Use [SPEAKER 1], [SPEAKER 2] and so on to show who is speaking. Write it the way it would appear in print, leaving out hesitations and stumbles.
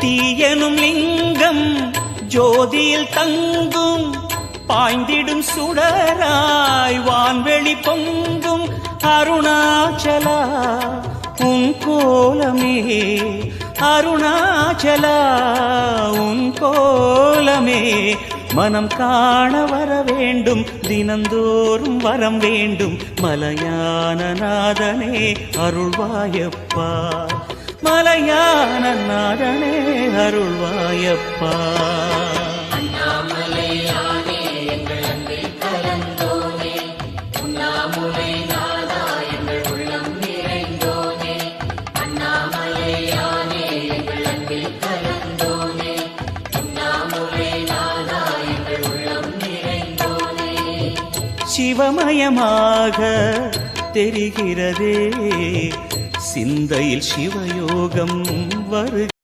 [SPEAKER 1] தீயனும் லிங்கம் ஜோதியில் தங்கும் பாய்ந்திடும் சுடராய் வான்வெளி பொங்கும் அருணாச்சலா உன் கோலமே அருணாச்சலா உன் கோலமே மனம் காண வர வேண்டும் தினந்தோறும் வரம் வேண்டும் மலையான நாதனே அருள்வாயப்பா மலையான நாதனே அருள்வாயப்பா சிவமயமாக தெரிகிறதே சிந்தையில் சிவயோகம் வருகிறதே